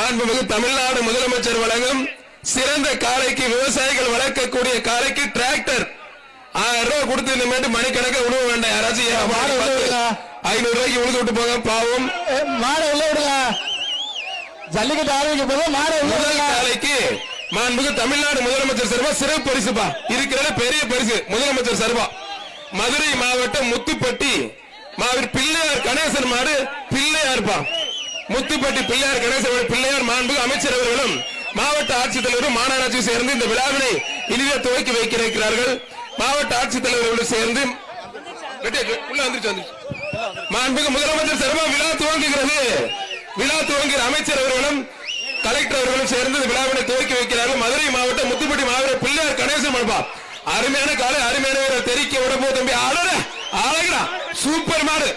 மாண்புமிகு தமிழ்நாடு முதலமைச்சர் வழங்கும் சிறந்த காளைக்கு விவசாயிகள் வளர்க்கக்கூடிய காளைக்கு டிராக்டர் 1000 ரூபாய் கொடுத்து இனிமேட்டு மணிக்கணக்க விடுவ வேண்டாம். யாராச்சும் 500 ரூபாய்க்கு உழுது விட்டு போங்க. பாவம் மாடை உள்ள விடுங்க. ஜல்லிக்கட்டு ஆரம்பிக்க போது மாடை முதல் காளைக்கு மாண்புமிகு தமிழ்நாடு முதலமைச்சர் சார்பா சிறப்பு பரிசுப்பா. இருக்கிற பெரிய பரிசு முதலமைச்சர் சார்பா. மதுரை மாவட்டம் முத்துப்பட்டி மாவீர் பிள்ளையார் கணேசன் மாடு பிள்ளையார்பா. முத்துப்பட்டி பிள்ளையார் கணேசன் பிள்ளையார் மாண்புமிகு அமைச்சர் அவர்களும் மாவட்ட ஆட்சித்தலைவரும் மாநகராட்சி சேர்ந்து இந்த விழாவினை இனிதே துவக்கி வைக்க இருக்கிறார்கள். மாவட்ட ஆட்சித்தலைவர்களோடு சேர்ந்து மாண்புமிகு முதலமைச்சர் சார்பா விழா துவங்குகிறது. விழா துவங்குகிற அமைச்சர் அவர்களும் கலெக்டர் அவர்களும் சேர்ந்து இந்த விழாவினை துவக்கி வைக்கிறார்கள். மதுரை மாவட்டம் முத்துப்பட்டி மாவட்ட பிள்ளையார் கணேசன் மண்பா. அருமையான காலை அருமையான வீரர் தெரிக்க விடப்போ தம்பி அழகா சூப்பர் மாடு.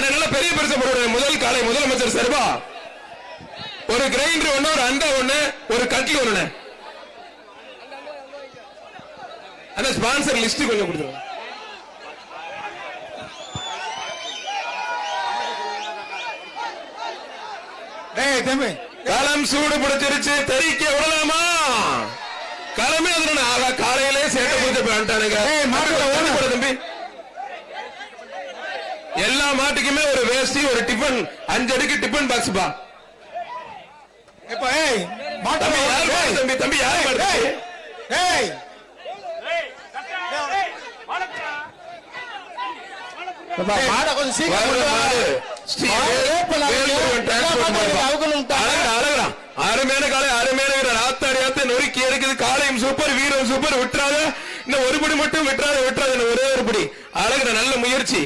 நல்ல பெரிய பரிசு போடுறேன். முதல் காலை முதலமைச்சர் சார்பா ஒரு கிரைண்டர் ஒண்ணு, ஒரு அண்டா ஒண்ணு, ஒரு கட்டில் ஒண்ணு. அந்த ஸ்பான்சர் லிஸ்ட் கொஞ்சம் கொடுத்துருங்க. களம் சூடு பிடிச்சிருச்சு. தெரிக்க விடலாமா? களமே அது காலையிலே சேட்டை போட்டு தம்பி. எல்லா மாட்டுக்குமே ஒரு வேஷ்டி, ஒரு டிபன் 5 அடுக்கு டிபன் பாக்ஸ் பா. தம்பி தம்பி யாரு அருமையான காலை அருமையான வீரர். ஆத்தாடி ஆத்த நொறுக்கி இருக்குது. காலையும் சூப்பர், வீரம் சூப்பர். விட்டுறாத, இன்னும் ஒரு படி மட்டும் விட்டுறாத. ஒரே ஒரு படி. அழகுற நல்ல முயற்சி.